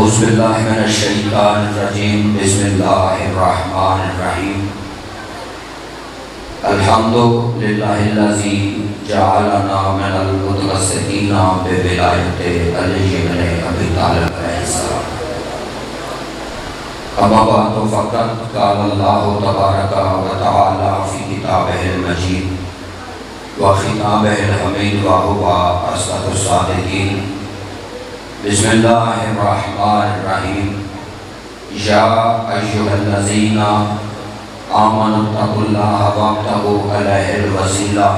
اعوذ باللہ من الشیطان الرجیم بسم اللہ الرحمن الرحیم الحمدللہ الذی جعلنا من المتوسطین بولایت علی بن ابی طالب علیہ السلام۔ اما بعد فقد قال اللہ تبارک و تعالی فی کتابہ المجید و خطابہ الحمید وهو اصدق الصادقین۔ بسم اللہ الرحمن الرحیم یا ایھا الذین آمنوا اتقوا اللہ وابتغوا الیہ الوسیلہ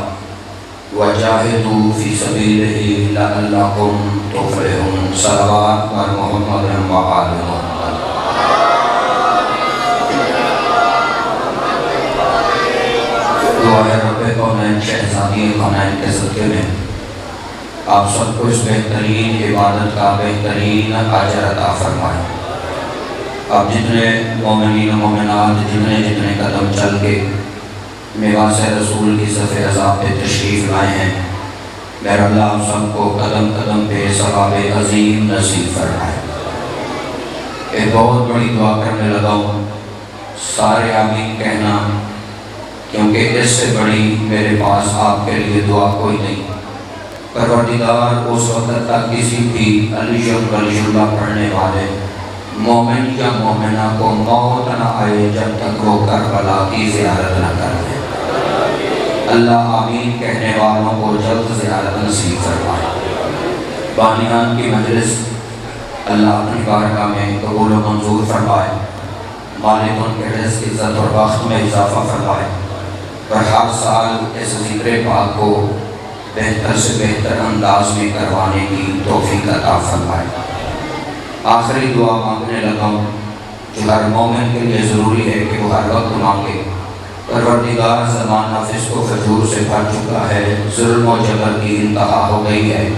وجاہدوا فی سبیلہ لعلکم تفلحون۔ صلوات بر محمد و آل محمد۔ دعائے رب کونین شہزادی کونین کے صدقے میں آپ سب کو اس بہترین عبادت کا بہترین اجر عطا فرمائیں۔ آپ جتنے مومنین و مومنات جتنے قدم چل کے میراث رسول کی صف عذاب پہ تشریف لائے ہیں، میرا اللہ آپ سب کو قدم قدم پہ ثواب عظیم نصیب فرمائے۔ ایک بہت بڑی دعا کرنے لگا ہوں، سارے آمین کہنا، کیونکہ اس سے بڑی میرے پاس آپ کے لیے دعا کوئی نہیں۔ پروردگار اس وقت تک کسی بھی علی اللہ پڑھنے والے مومن یا مومنہ کو موت نہ آئے جب تک وہ کربلا کی زیارت نہ کر لے۔ اللہ آمین کہنے والوں کو جلد زیارت نصیب فرمائے۔ بانیان کی مجلس اللہ اپنی بارگاہ میں قبول و منظور فرمائے، مالک ان کے رزق عزت اور وقت میں اضافہ فرمائے، اور ہر سال اس ذکر پاک کو بہتر سے بہتر انداز میں کروانے کی توفیق عطا فرمائے۔ آخری دعا مانگنے لگا ہوں جو ہر مومن کے لیے ضروری ہے کہ وہ ہر وقت مانگے۔ پروردگار زمانہ فسق و فجور سے بھر چکا ہے، ظلم و جبر کی انتہا ہو گئی ہے،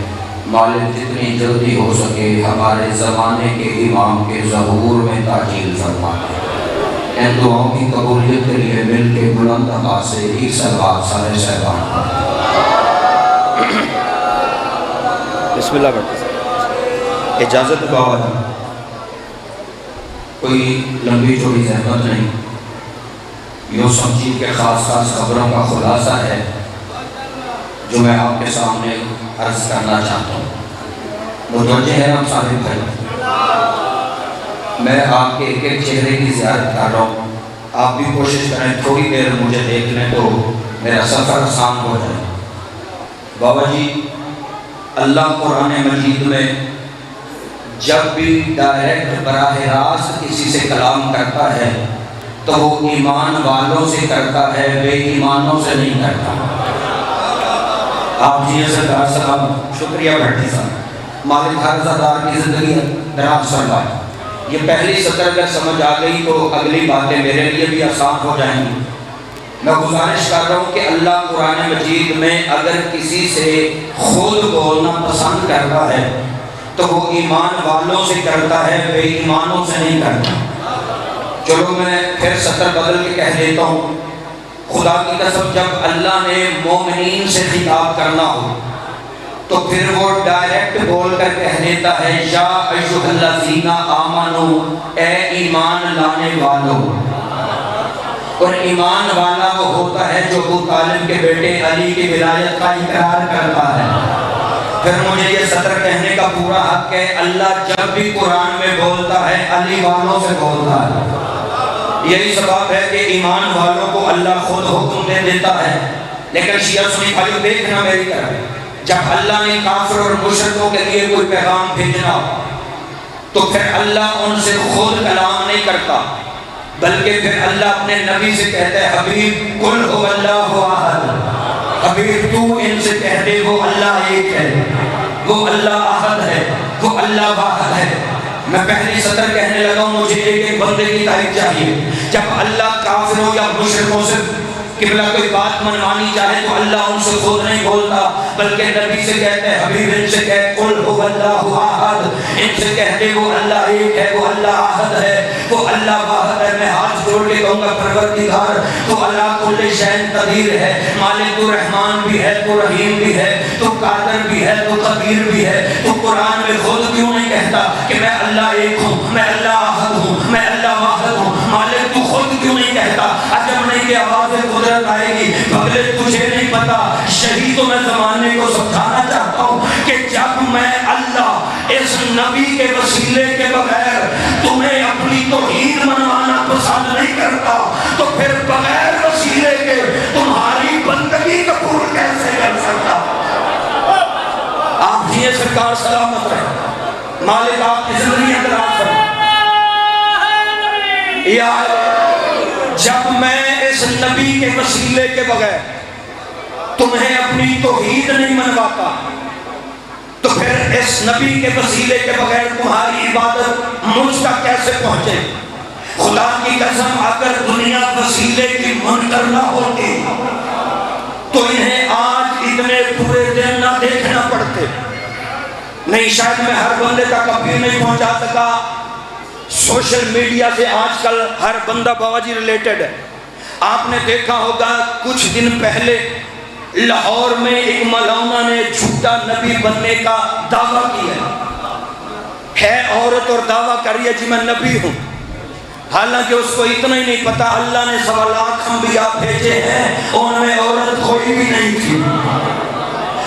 مالک جتنی جلدی ہو سکے ہمارے زمانے کے امام کے ظہور میں تعجیل فرمائے۔ ان دعاؤں کی قبولیت کے لیے مل کے بلند آواز سے ایک صلوات سارے صاحبان پڑھیں۔ بسم اللہ کرتے اجازت بابا جی، کوئی لمبی چوڑی زحمت نہیں، یوں سمجھی کہ خاص خاص خبروں کا خلاصہ ہے جو میں آپ کے سامنے عرض کرنا چاہتا ہوں۔ متوجہ ہے ہم سارے بھائی، میں آپ کے ایک ایک چہرے کی زیارت کر رہا ہوں، آپ بھی کوشش کریں تھوڑی دیر مجھے دیکھ لیں تو میرا سفر آسان ہو جائے۔ بابا جی، اللہ قرآن مجید میں جب بھی ڈائریکٹ براہ راست کسی سے کلام کرتا ہے تو وہ ایمان والوں سے کرتا ہے، بے ایمانوں سے نہیں کرتا۔ آپ جی سرکار صاحب، شکریہ بھٹی صاحب، مالک ہر زادار کی زندگی دراز فرمائے۔ یہ پہلی سطر اگر سمجھ آ گئی تو اگلی باتیں میرے لیے بھی آسان ہو جائیں گی۔ میں گزارش کر رہا ہوں کہ اللہ قرآن مجید میں اگر کسی سے خود بولنا پسند کرتا ہے تو وہ ایمان والوں سے کرتا ہے، بے ایمانوں سے نہیں کرتا۔ چلو میں پھر سطر بدل کے کہہ دیتا ہوں، خدا کی قسم جب اللہ نے مومنین سے خطاب کرنا ہو تو پھر وہ ڈائریکٹ بول کر کہہ دیتا ہے یا ایھا الذین آمنوا، اے ایمان لانے والوں۔ اور ایمان والا وہ ہوتا ہے جو ابو طالب کے بیٹے علی کی ولایت کا اقرار کرتا ہے۔ پھر مجھے یہ سطر کہنے کا پورا حق ہے، اللہ جب بھی قرآن میں بولتا ہے علی والوں سے بولتا ہے۔ یہی سبب ہے کہ ایمان والوں کو اللہ خود حکم دے دیتا ہے۔ لیکن شیعہ سنی بھائیو دیکھنا میری طرف، جب اللہ نے کافر اور مشرکوں کے لیے کوئی پیغام بھیجنا تو پھر اللہ ان سے خود کلام نہیں کرتا، بلکہ پھر اللہ اپنے نبی سے کہتا ہے حبیب قل هو اللہ احد، حبیب تو ان سے کہہ دے وہ اللہ ایک ہے، وہ اللہ احد ہے، وہ اللہ واحد ہے۔ میں پہلی سطر کہنے لگا ہوں، مجھے ایک ایک بندے کی تائید چاہیے۔ جب اللہ کافروں یا مشرکوں سے قبلہ کوئی بات منوانی چاہے تو اللہ ان سے خود نہیں بولتا، بلکہ نبی سے کہتے ہیں، حبیب ان سے کہتے قل هو اللہ احد، ان سے کہتے وہ اللہ ایک ہے، وہ اللہ احد ہے، وہ اللہ واحد ہے۔ میں ہاتھ جوڑ کے کہوں گا پروردگار تو اللہ کل شیء قدیر ہے، مالک تو رحمان بھی ہے، تو رحیم بھی ہے، تو قادر بھی ہے، تو قدیر بھی ہے۔ تو قرآن میں خود کیوں نہیں کہتا کہ میں اللہ ایک ہوں، میں اللہ احد ہوں، میں اللہ واحد ہوں؟ مالک تو خود کیوں نہیں کہتا؟ عجب نہیں کہ آواز قدرت آئے گی، بغلے تجھے نہیں پتا۔ یہی تو میں زمانے کو سمجھانا چاہتا ہوں کہ جب میں اللہ اس نبی کے وسیلے کے بغیر تمہیں اپنی توحید منوانا پسند نہیں کرتا تو پھر بغیر وسیلے کے تمہاری بندگی قبول کیسے کر سکتا؟ آپ جیے سرکار سلامت رہے، مالک آپ کی زندگی اندراز کریں۔ یا جب میں اس نبی کے وسیلے کے بغیر تمہیں اپنی توحید نہیں منواتا تو پھر اس نبی کے وسیلے کے بغیر تمہاری عبادت مجھ تک کیسے پہنچے؟ خدا کی قسم اگر دنیا وسیلے کی منکر نہ ہوتی تو انہیں آج اتنے پورے دن نہ دیکھنا پڑتے۔ نہیں، شاید میں ہر بندے تک ابھی نہیں پہنچا سکا۔ سوشل میڈیا سے آج کل ہر بندہ باباجی ریلیٹڈ ہے۔ آپ نے دیکھا ہوگا کچھ دن پہلے لاہور میں ایک مولانا نے جھوٹا نبی بننے کا دعویٰ کیا ہے عورت اور دعویٰ کر رہی ہے جی میں نبی ہوں، حالانکہ اس کو اتنا ہی نہیں پتا اللہ نے 1.25 لاکھ انبیاء بھیجے ہیں، ان میں عورت کوئی بھی نہیں تھی۔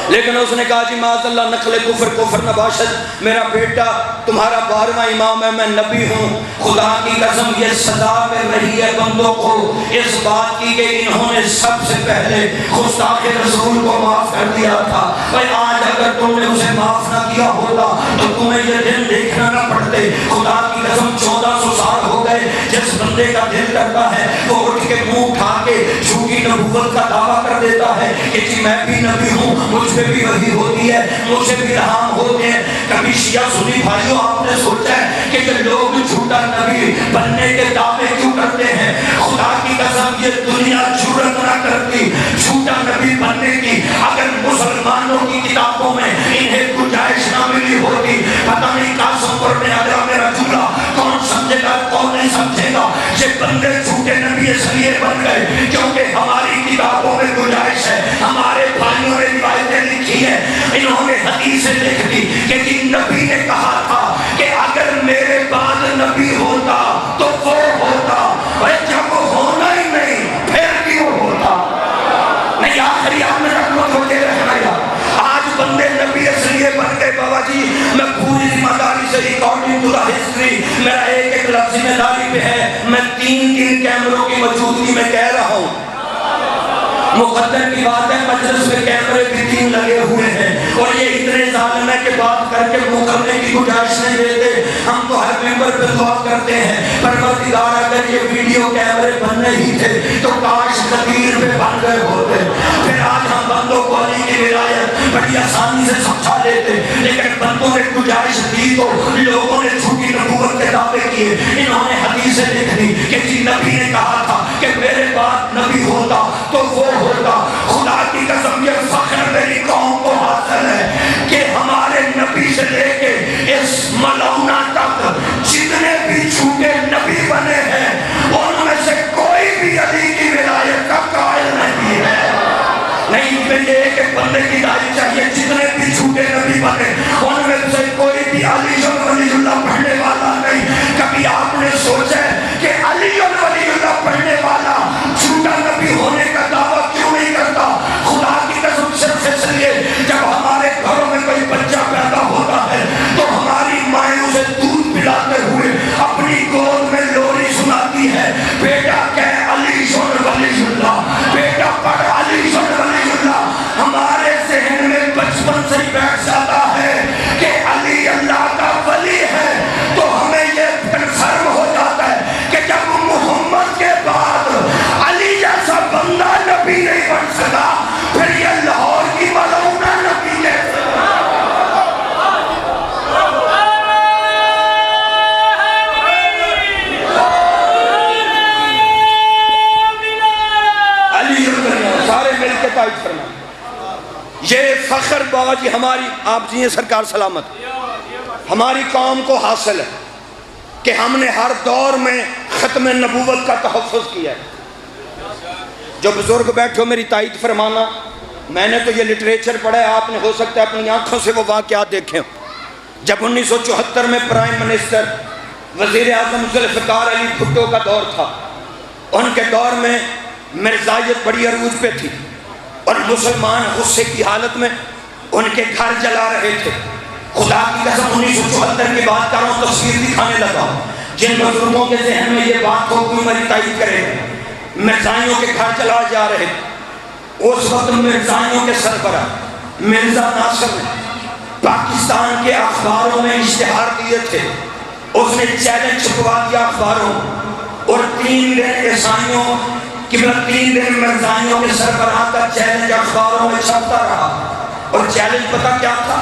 لیکن اس نے کہا جی معاذ اللہ نقل کفر نباشت، میرا بیٹا تمہارا 12واں امام ہے، میں نبی ہوں۔ خدا کی قسم یہ سزا مل رہی ہے بندوں کو اس بات کی کہ انہوں نے سب سے پہلے گستاخ رسول کو معاف کر دیا تھا۔ بھائی آج اگر تم نے اسے معاف نہ کیا ہوتا تو تمہیں یہ دن دیکھنا نہ پڑتے۔ خدا کی قسم 1400 سال ہو گئے، جس بندے کا دل کرتا ہے وہ اٹھ کے منہ اٹھا کے جھوٹی نبوت کا دعویٰ کر دیتا ہے کہ جی میں بھی نبی ہوں، مجھ پہ بھی وحی ہوتی ہے، مجھے بھی الہام ہوتے ہیں۔ کبھی شیعہ سنی بھائیوں آپ نے سوچا ہے کہ یہ لوگ جھوٹا نبی بننے کے دعوے کیوں کرتے ہیں؟ خدا کی قسم یہ دنیا جرأت نہ کرتی جھوٹا نبی بننے کی اگر مسلمانوں کی کتابوں میں انہیں گنجائش نہ ملی ہوتی۔ پتہ نہیں قاسم پر میں آدھا میرا جھولا کون سمجھے گا کون نہیں سمجھے گا۔ یہ بندے جھوٹے نبی اس لیے بن گئے کیونکہ ہماری کتابوں میں گنجائش ہے، ہمارے بھائیوں نے روایتیں لکھی ہیں، انہوں نے حدیثیں لکھ دی کہ جی نبی نے کہا تھا کہ اگر میرے بعد نبی ہوتا تو وہ ہوتا، جب ہونا ہی نہیں پھر کیوں ہوتا؟ نہیں آخری آپ میں رحمت ہوتے رہنا یا آج بندے نبی اس لیے بن گئے۔ بابا جی میں پوری ذمہ داری سے اکارڈنگ ٹو دا ہسٹری میرا ایک لفظ ذمہ داری پہ ہے، میں 3 کیمروں کی موجودگی میں کہہ رہا ہوں، مقدر کی بات ہے مجلس میں کیمرے بھی 3 لگے ہوئے ہیں اور یہ اتنے ظالم ہے کہ بات کر کے منہ کرنے کی گنجائش نہیں دیتے۔ ہم تو ہر ممبر پہ دعا کرتے ہیں پروردگار اگر یہ ویڈیو کیمرے بننے ہی تھے تو کاش قدیر پہ بن گئے ہوتے، پھر آج ہم بندوں کو علی کی ولایت بڑی آسانی سے سمجھا لیتے، لیکن بندوں نے گنجائش دی تو لوگوں نے جھوٹی نبوت کے دعوے کیے۔ انہوں نے حدیثیں لکھ دی کہ جی نبی نے کہا تھا کہ میرے بعد نبی ہوتا تو وہ ہوتا۔ خدا کی قسم یہ فخر میری قوم کو حاصل ہے کہ ہمارے نبی سے لے کے اس ملونا تک جتنے بھی جھوٹے نبی بنے ہیں ان میں سے کوئی بھی علی کی ولایت کا قائل نہیں ہے۔ نہیں مجھے ایک بندے کی داڑھی چاہیے جتنے بھی جھوٹے نبی بنے ان میں سے کوئی بھی علی ولی اللہ پڑھنے والا نہیں۔ کبھی آپ نے سوچا ہے کہ علی ولی اللہ پڑھنے والا جھوٹا نبی ہونے کا دعویٰ کیوں نہیں کرتا؟ خدا کی قسم صرف اس لیے جب ہمارے گھروں میں کوئی بچہ پیدا ہوتا ہے تو ہماری مائیں اسے دودھ پلاتے ہوئے اپنی گود میں لوری سناتی ہے، بیٹا کہہ علی ولی اللہ، بیٹا پڑھ علی ولی اللہ۔ ہمارے ذہن میں بچپن سے ہی بیٹھ جاتا ہے کہ علی اللہ کا ولی ہے، تائید فرمائیں۔ یہ فخر باجی ہماری، آپ جی سرکار سلامت، ہماری قوم کو حاصل ہے کہ ہم نے ہر دور میں ختم نبوت کا تحفظ کیا ہے۔ جو بزرگ بیٹھے ہو میری تائید فرمانا، میں نے تو یہ لٹریچر پڑھا ہے، آپ نے ہو سکتا ہے اپنی آنکھوں سے وہ واقعات دیکھیں۔ جب 1974 میں پرائم منسٹر وزیر اعظم ذوالفقار علی بھٹو کا دور تھا، ان کے دور میں مرزائیت بڑی عروج پہ تھی اور مسلمان غصے کی حالت میں ان کے گھر جلا رہے تھے۔ خدا کی قسم 1974 کی بات کر رہا ہوں، تصویر دکھانے لگا، جن بزرگوں کے ذہن میں یہ بات ہو کوئی میری تائید کرے، مرزائیوں کے گھر جلا جا رہے تھے۔ اس وقت مرزائیوں کے سربراہ مرزا ناصر نے پاکستان کے اخباروں میں اشتہار دیے تھے، اس نے چیلنج چھپوا دیا اخباروں، اور 3 دن عیسائیوں قبلہ 3 دن مرزائیوں کے سربراہ کا چیلنج اخباروں میں چھپتا رہا۔ اور چیلنج پتہ کیا تھا؟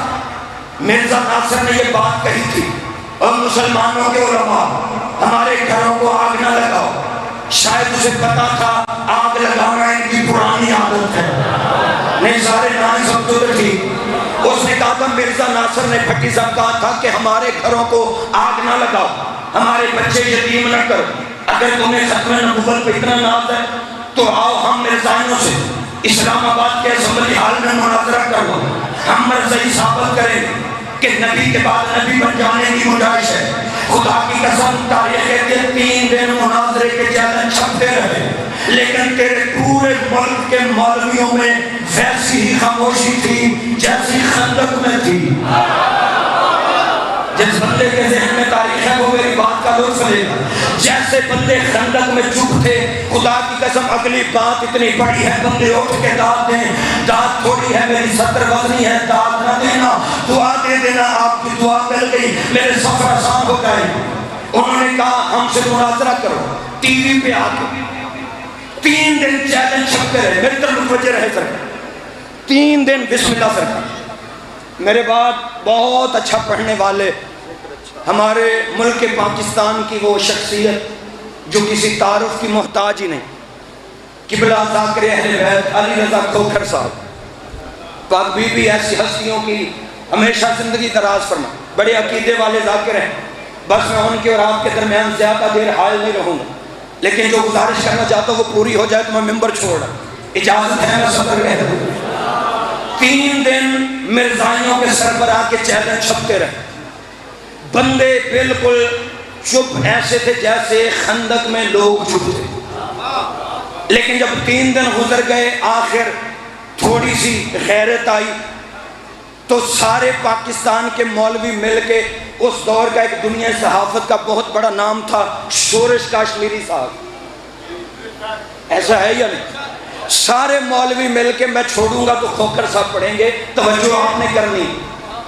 مرزا ناصر نے یہ بات کہی تھی، اور مسلمانوں کے علماء ہمارے گھروں کو آگ نہ لگاؤ۔ شاید اسے پتا تھا آگ لگانا ان کی پرانی عادت ہے، نہیں سارے نام سمجھتے تھی۔ اس نے کہا تھا، مرزا ناصر نے پھٹی صاحب کہا تھا کہ ہمارے گھروں کو آگ نہ لگاؤ، ہمارے بچے یتیم نہ کرو، اگر تمہیں ختم نبوت پہ اتنا ناز ہے تو آؤ ہم مرزائیوں سے اسلام آباد کے اسمبلی ہال میں مناظرہ کرو، ہم مرزائی ثابت کریں کہ نبی کے بعد نبی بن جانے کی گنجائش ہے۔ خدا کی قسم تاریخ کے 3 دن مناظرے کے چیلنج چھپتے رہے، لیکن تیرے پورے ملک کے مولویوں میں ویسی ہی خاموشی تھی جیسی خندق میں تھی۔ جس بندے کے ذہن میں تاریخ ہے وہ میری بات کا لطف لے گا۔ جیسے بندے خندق میں چپ تھے، خدا کی قسم اگلی بات اتنی بڑی ہے، بندے اٹھ کے داد دیں، داد تھوڑی ہے میری 70 وزنی ہے، داد نہ دینا، دعا دے دینا، آپ کی دعا مل گئی، میرے سفر آسان ہو گئے۔ انہوں نے کہا ہم سے مناظرہ کرو، ٹی وی پہ آ کے 3 دن چیلنج چھپتے رہے، میری طرف متوجہ رہے سرکار، 3 دن بسم اللہ سرکار۔ میرے بعد بہت اچھا پڑھنے والے ہمارے ملک پاکستان کی وہ شخصیت جو کسی تعارف کی محتاج ہی نہیں، قبلہ ذاکر اہل بیت علی رضا کھوکھر صاحب، پاک بی بی ایسی ہستیوں کی ہمیشہ زندگی دراز فرما، بڑے عقیدے والے ذاکر ہیں۔ بس میں ان کے اور آپ کے درمیان زیادہ دیر حائل نہیں رہوں گا، لیکن جو گزارش کرنا چاہتا ہوں وہ پوری ہو جائے تو میں ممبر چھوڑ رہا ہوں، اجازت ہے میں صدر کہہ دوں۔ 3 دن مرزائیوں کے سربراہ کے چیلنج چھپتے رہے، بندے بالکل چپ ایسے تھے جیسے خندق میں لوگ چپ تھے۔ لیکن جب 3 دن گزر گئے، آخر تھوڑی سی غیرت آئی تو سارے پاکستان کے مولوی مل کے، اس دور کا ایک دنیا صحافت کا بہت بڑا نام تھا شورش کاشمیری صاحب، ایسا ہے یا نہیں؟ سارے مولوی مل کے میں چھوڑوں گا تو کھوکھر صاحب پڑھیں گے، توجہ آپ نے کرنی،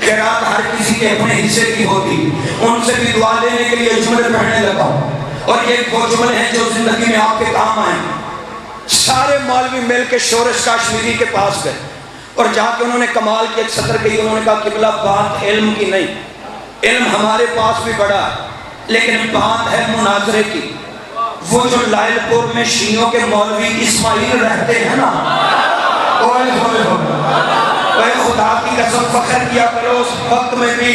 خیرات ہر کسی کے اپنے حصے کی ہوتی، ان سے بھی دعا لینے کے لیے جملے پڑھنے لگا، اور یہ وہ جملے ہیں جو زندگی میں آپ کے کام آئیں۔ سارے مولوی مل کے شورش کاشمیری کے پاس گئے اور جا کے انہوں نے کمال کی ایک سطر کہی، انہوں نے کہا قبلہ بات علم کی نہیں، علم ہمارے پاس بھی بڑا ہے، لیکن بات ہے مناظرے کی۔ وہ جو لائل پور میں شیعوں کے مولوی اسماعیل رہتے ہیں نا، اوئے ہوئے ہوئے، خدا کی قسم فخر کیا کرو، اس وقت میں بھی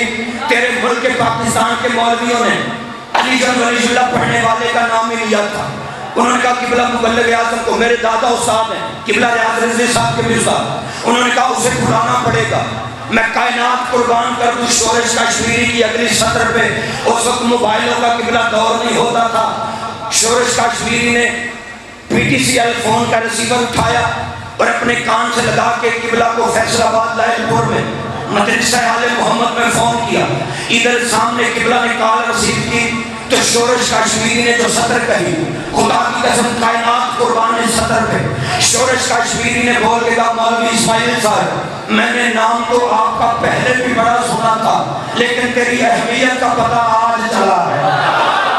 تیرے ملک پاکستان کے مولویوں نے علی جان ولی اللہ پڑھنے والے کا نام ہی لیا تھا۔ انہوں نے کہا قبلہ مبلغ اعظم کو، میرے دادا استاد ہیں قبلہ ریاض رضوی صاحب کے مرزا، انہوں نے کہا اسے بلانا پڑے گا، میں کائنات قربان کر دوں شورش کاشمیری کی اگلی سطر پہ۔ اس وقت موبائلوں کا قبلہ دور نہیں ہوتا تھا، شورش کاشمیری نے P T C L phone کا ریسیور اٹھایا اور اپنے کان سے لگا کے قبلہ کو فیصل آباد لائل پور میں مدرسہ آل محمد میں فون کیا، ادھر سامنے قبلہ نے کال رسید کی تو شورش کاشمیری نے جو سطر کہی، خدا کی قسم کائنات قربان اس سطر پہ، شورش کاشمیری نے بول کے کہا مولوی اسماعیل صاحب، میں نے نام تو آپ کا پہلے بھی بڑا سنا تھا، لیکن تیری اہمیت کا پتہ آج چلا ہے۔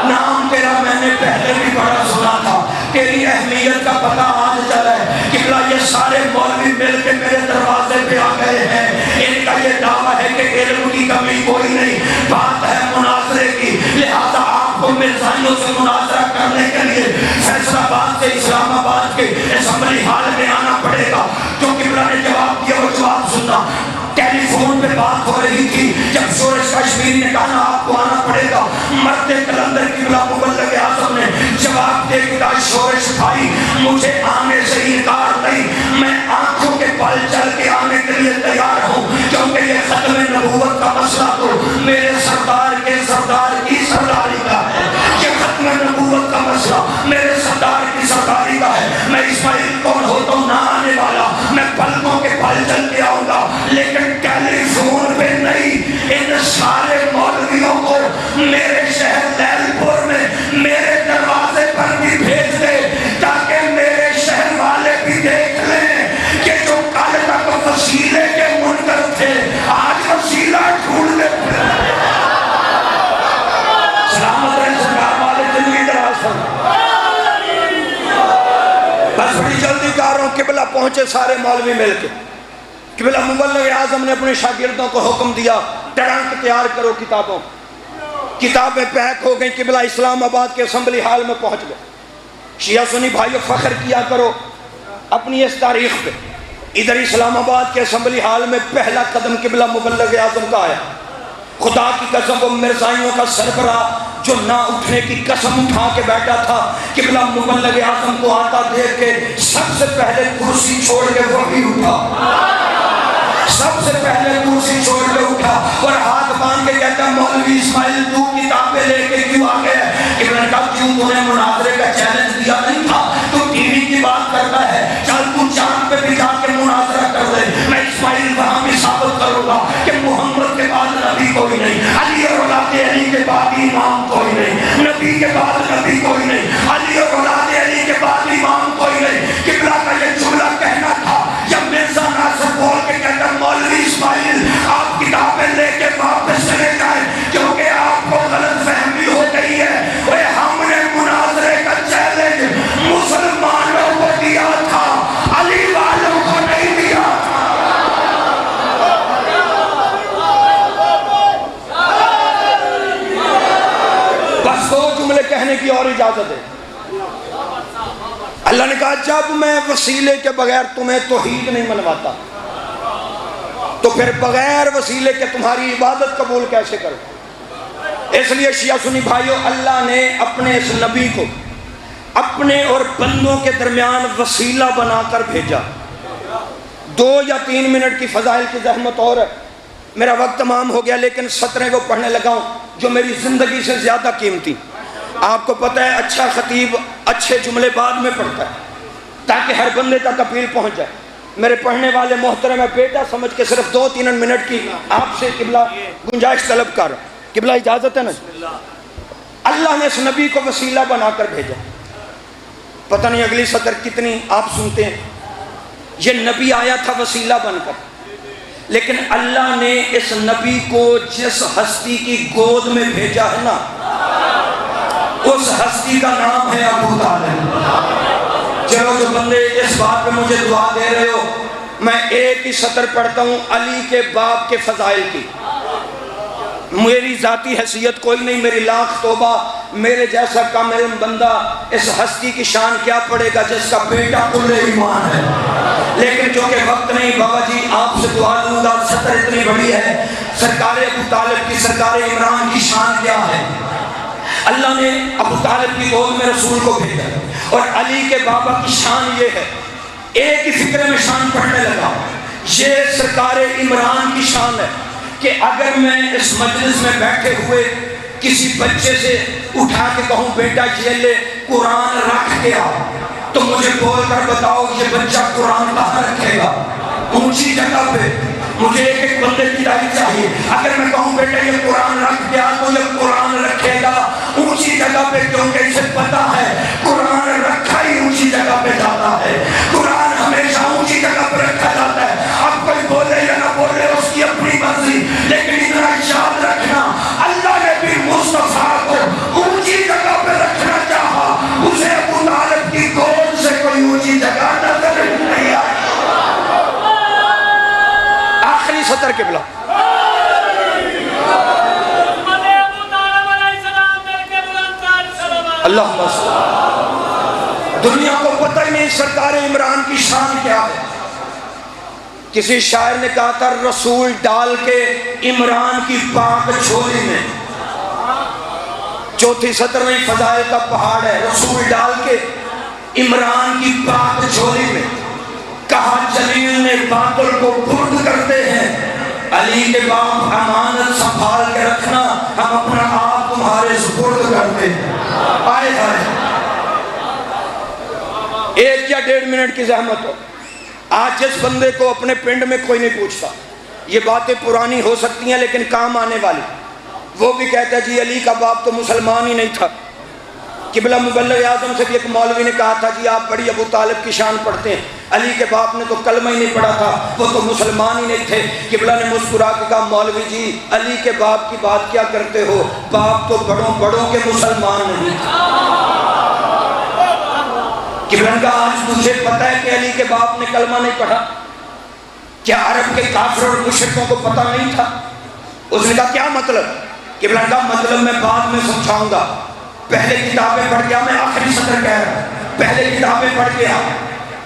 نام تیرا میں نے پہلے بھی بڑا سنا تھا، تیری اہمیت کا پتہ آج چلا ہے۔ قبلہ یہ سارے مولوی مل کے میرے دروازے پہ آ گئے ہیں، ان کا یہ دعویٰ ہے کہ علم کی کمی کوئی نہیں، بات ہے مناظرے کی، لہذا آپ کو مرزائیوں سے مناظرہ کرنے کے لیے فیصل آباد سے اسلام آباد کے اسمبلی ہال میں آنا پڑے گا۔ جو مجھے آنے سے انکار نہیں، میں آنکھوں کے پل چل کے آنے کے لیے تیار ہوں، کیونکہ یہ ختم نبوت کا مسئلہ تو میرے سردار کے سردار کی سرداری کا ہے، یہ ختم نبوت کا مسئلہ میرے سردار کی سرداری کا ہے۔ میں اسماعیل کون ہوتا ہوں نہ آنے والا، میں پلکوں کے پل چل کے آؤں گا، لیکن ٹیلی فون پہ نہیں، ان سارے مولویوں کو میرے شہر لیل پور میں میرے دروازے پر بھی بھیج دے، تاکہ میرے شہر والے بھی دیکھ لیں کہ جو کل تک وسیلے کے منکر تھے آج وسیلہ ڈھونڈنے پھر سلامت رہے سرکار والے زندگی دراز فرمائے۔ بس بڑی جلدی کر رہا ہوں، قبلہ پہنچے سارے مولوی مل کے، قبلہ مبلغ اعظم نے اپنے شاگردوں کو حکم دیا ٹرنک تیار کرو کتابوں، کتابیں پیک ہو گئیں، قبلہ اسلام آباد کے اسمبلی ہال میں پہنچ گئے۔ شیعہ سنی بھائیو فخر کیا کرو اپنی اس تاریخ پہ، ادھر اسلام آباد کے اسمبلی ہال میں پہلا قدم قبلہ مبلغ اعظم کا آیا۔ خدا کی قسم وہ مرزائیوں کا سربراہ جو نہ اٹھنے کی قسم اٹھا کے بیٹھا تھا، قبلہ مبلغ اعظم کو آتا دیکھ کے سب سے پہلے کرسی چھوڑ کے وہی اٹھا، سب سے پہلے کرسی چھوڑ کے اٹھا اور ہاتھ باندھ کے کہتا مولوی اسماعیل تو کتابیں لے کے کیوں آ گیا؟ قبلہ نے کہا کیوں تو نے مناظرے کا چیلنج دیا نہیں تھا، تو ٹی وی کی بات کرتا ہے، چل تو چاند پہ بھی جا کے مناظرہ کر دے، میں اسماعیل وہاں بھی ثابت کروں گا کہ محمد کے بعد نبی کوئی نہیں، علی اور اولاد علی کے بعد امام کوئی نہیں، نبی کے بعد نبی کوئی نہیں، علی اور اولاد علی کے بعد امام کوئی نہیں۔ قبلہ کا یہ جملہ کہنا تھا جب مرزا ناصر بول کے کہتا مولوی اسماعیل آپ کتابیں لے کے واپس چلے جائیں کیونکہ آپ کو غلط فہمی ہو گئی ہے، وہ ہم نے مناظرے کا چیلنج مسلمانوں کو دیا تھا، علی والوں کو نہیں دیا تھا۔ بس دو جملے کہنے کی اور اجازت ہے۔ اللہ نے کہا جب میں وسیلے کے بغیر تمہیں توحید نہیں منواتا تو پھر بغیر وسیلے کے تمہاری عبادت قبول کیسے کرو؟ اس لیے شیعہ سنی بھائیو اللہ نے اپنے اس نبی کو اپنے اور بندوں کے درمیان وسیلہ بنا کر بھیجا۔ 2 یا 3 منٹ کی فضائل کی زحمت اور ہے، میرا وقت تمام ہو گیا، لیکن 17 کو پڑھنے لگا ہوں جو میری زندگی سے زیادہ قیمتی۔ آپ کو پتہ ہے اچھا خطیب اچھے جملے بعد میں پڑھتا ہے تاکہ ہر بندے تک اپیل پہنچ جائے۔ میرے پڑھنے والے محترم ہے بیٹا سمجھ کے صرف 2-3 منٹ کی آپ سے قبلہ گنجائش طلب کر، قبلہ اجازت ہے نا؟ اللہ نے اس نبی کو وسیلہ بنا کر بھیجا۔ پتہ نہیں اگلی سطر کتنی آپ سنتے ہیں، یہ نبی آیا تھا وسیلہ بن کر، لیکن اللہ نے اس نبی کو جس ہستی کی گود میں بھیجا ہے نا اس ہستی کا نام ہے ابو طالب۔ چلو جو بندے اس بات پہ مجھے دعا دے رہے ہو، میں ایک ہی سطر پڑھتا ہوں علی کے باپ کے فضائل کی۔ میری ذاتی حیثیت کوئی نہیں، میری لاکھ توبہ، میرے جیسا کامل بندہ اس ہستی کی شان کیا پڑے گا جس کا بیٹا کل ایمان ہے، لیکن جو کہ وقت نہیں بابا جی آپ سے دعا لوں گا، سطر اتنی بڑی ہے۔ سرکار ابو طالب کی، سرکار عمران کی شان کیا ہے؟ اللہ نے ابو طالب کی گود میں رسول کو بھیجا، اور علی کے بابا کی شان یہ ہے، ایک ہی فکرے میں شان پڑھنے لگا، یہ سرکار عمران کی شان ہے کہ اگر میں اس مجلس میں بیٹھے ہوئے کسی بچے سے اٹھا کے کہوں بیٹا یہ لے قرآن رکھ کے آ، تو مجھے بول کر بتاؤ یہ بچہ قرآن کہاں رکھے گا؟ اونچی جگہ پہ۔ مجھے ایک ایک بندے کی رائے چاہیے، اگر میں کہوں بیٹا یہ قرآن رکھ دیا تو یہ قرآن رکھے گا اونچی جگہ پہ، کیونکہ اسے پتا ہے قرآن رکھا ہی اونچی جگہ پہ جاتا ہے، قرآن ہمیشہ اونچی جگہ پہ رکھا جاتا ہے۔ اب کوئی بولے یا نہ بولے اس کی اپنی مرضی، لیکن اتنا یاد رکھنا اللہ نے بھی مصطفیٰ کو اونچی جگہ پہ رکھنا چاہا، اسے ابو طالب کی گود سے کوئی اونچی جگہ نظر نہیں آئی۔ آخری سطر قبلہ اللہ دنیا کو پتہ ہی نہیں سرکار عمران کی شان کیا ہے۔ کسی شاعر نے کہا تھا رسول ڈال کے عمران کی پاک جھولی میں، چوتھی سطر میں فضائل کا پہاڑ ہے، رسول ڈال کے عمران کی پاک جھولی میں، کہا جلیل نے باطل کو برد کرتے ہیں، علی کے باپ امانت سنبھال کے رکھنا، ہم اپنا آپ تمہارے سپرد کرتے ہیں۔ آئے آئے 1 یا 1.5 منٹ کی زحمت ہو، آج جس بندے کو اپنے پنڈ میں کوئی نہیں پوچھتا، یہ باتیں پرانی ہو سکتی ہیں لیکن کام آنے والی، وہ بھی کہتا ہے جی علی کا باپ تو مسلمان ہی نہیں تھا۔ قبلہ مبلغ اعظم سے بھی ایک مولوی نے کہا تھا جی آپ بڑی ابو طالب کی شان پڑھتے ہیں، علی کے باپ نے تو کلمہ ہی نہیں پڑھا تھا، وہ تو مسلمان ہی نہیں تھے۔ قبلہ نے مسکرا کے کہا مولوی جی علی کے باپ کی بات کیا کرتے ہو، باپ تو بڑوں کے مسلمان نہیں تھے۔ قبلہ نے کہا آج تجھے پتہ ہے کہ علی کے باپ نے کلمہ نہیں پڑھا؟ کیا عرب کے کافر اور مشرکوں کو پتہ نہیں تھا؟ اس نے کہا کیا مطلب؟ قبلہ نے کہا مطلب میں بعد میں سمجھاؤں گا، پہلے کتابیں پڑھ گیا، میں آخری سطر کہہ رہا ہوں، پہلے کتابیں پڑھ گیا۔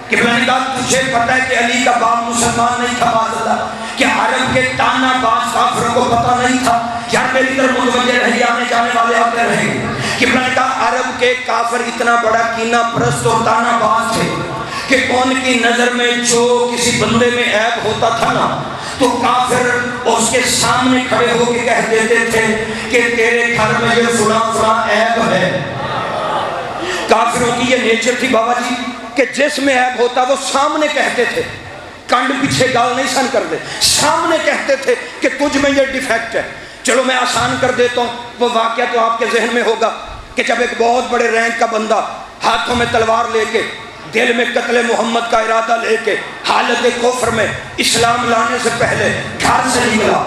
قبلہ نے کہا تجھے پتہ ہے کہ علی کا باپ مسلمان نہیں تھا معاذ اللہ؟ کیا عرب کے تانا باز کافروں کو پتہ نہیں تھا؟ یار میری طرف متوجہ رہی، آنے جانے والے آتے رہیں گے۔ قبلہ نے کہا عرب کے کافر اتنا بڑا کینہ پرست اور تانا باز تھے کہ ان کی نظر میں جو کسی بندے میں عیب ہوتا تھا نا تو کافر اس کے سامنے کھڑے ہو کے کہہ دیتے تھے کہ تیرے گھر میں یہ فلاں فلاں عیب ہے۔ کافروں کی یہ نیچر تھی بابا جی کہ جس میں عیب ہوتا وہ سامنے کہتے تھے، کنڈ پیچھے گال نہیں سن کر دے، سامنے کہتے تھے کہ تجھ میں یہ ڈیفیکٹ ہے۔ چلو میں آسان کر دیتا ہوں، وہ واقعہ تو آپ کے ذہن میں ہوگا کہ جب ایک بہت بڑے رینک کا بندہ ہاتھوں میں تلوار لے کے، دل میں قتل محمد کا ارادہ لے کے، حالت کفر میں اسلام لانے سے پہلے گھر سے نکلا،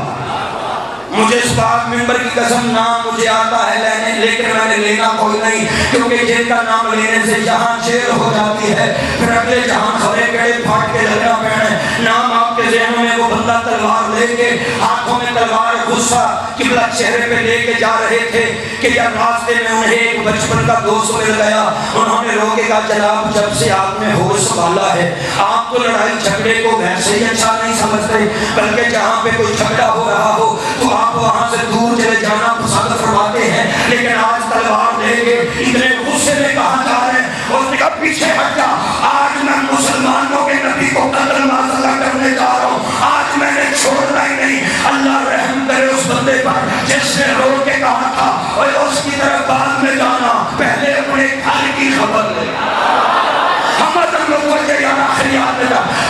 مجھے اس بات ممبر کی قسم نام مجھے آتا ہے لینے، لیکن میں نے لینا کوئی نہیں، کیونکہ جن کا نام لینے سے جہاں جیل ہو جاتی ہے پھر اگلے جہاں خبریں کڑے پھاٹ کے لگنا پڑے۔ نام آپ کے ذہنوں میں، وہ بندہ تلوار لے کے، ہاتھوں میں تلوار، غصہ قبلہ چہرے پہ لے کے جا رہے تھے کہ یا راستے میں انہیں ایک بچپن کا دوست مل گیا، انہوں نے روکے کہا جناب جب سے آپ نے ہوش سنبھالا ہے آپ تو لڑائی جھگڑے کو ویسے ہی اچھا نہیں سمجھتے، بلکہ جہاں پہ کوئی جھگڑا ہو رہا ہو تو آپ وہاں سے دور چلے جانا پسند فرماتے ہیں، لیکن آج تلوار لے کے اتنے غصے میں کہاں جا رہے ہیں؟ اس نے کہا پیچھے ہٹ جا، آج میں مسلمانوں کے نبی کو قتل معذلہ کرنے جا رہا ہوں، آج میں نے چھوڑنا ہی نہیں۔ اللہ رحم کرے اس بندے پر جس نے رو کے کہا تھا اور اس کی طرف بعد میں جانا، پہلے اپنے گھر کی خبر لے۔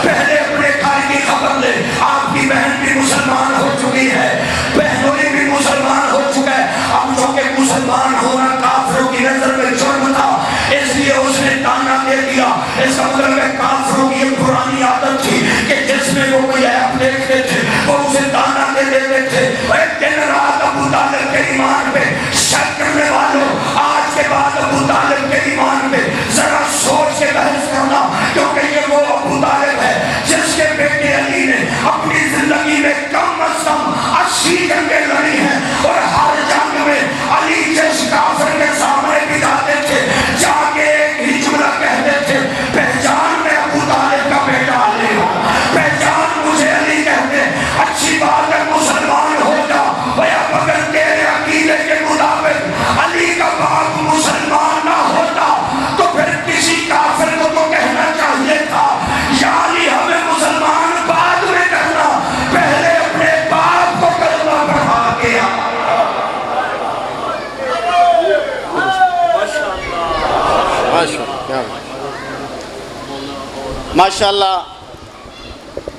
پہلے اپنے گھر کی خبر لے۔ آپ کی بہن بھی مسلمان ہو چکی ہے، بہنوئی بھی مسلمان ہو چکا ہے، اب چونکہ مسلمان ہونا کافروں کی نظر میں جرم تھا اس لیے اس نے تانا دے دیا۔ اس کا مطلب ہے کافروں کی ایک پرانی عادت تھی کہ جس میں وہ کوئی عیب دیکھتے تھے وہ اسے تانا دے دیتے تھے۔ ایک دن رات ابو طالب کے ایمان پہ شک کرنے والوں، آج کے بعد ابو طالب کے ایمان پہ ذرا سوچ کے بحث کرنا، کیونکہ یہ وہ ابو طالب ہے جس کے بیٹے علی نے اپنی زندگی میں کم از کم 80 جنگیں لڑی ہیں، اور ہر جنگ میں علی جس کافر کے سامنے بھی جاتے تھے جا کے ایک ہی جملہ کہتے تھے پہچان میں ابو طالب کا بیٹا علی ہوں، پہچان مجھے علی کہتے۔ اچھی بات ہے مسلمان ہو جا بھیا، مگر تیرے عقیدے کے مطابق علی کا باپ مسلمان نہ ہوتا تو پھر کسی کافر کو تو کہنا چاہیے تھا یا علی ہمیں مسلمان بعد میں کرنا، پہلے اپنے باپ کو کلمہ پڑھا کے آ۔ ماشاءاللہ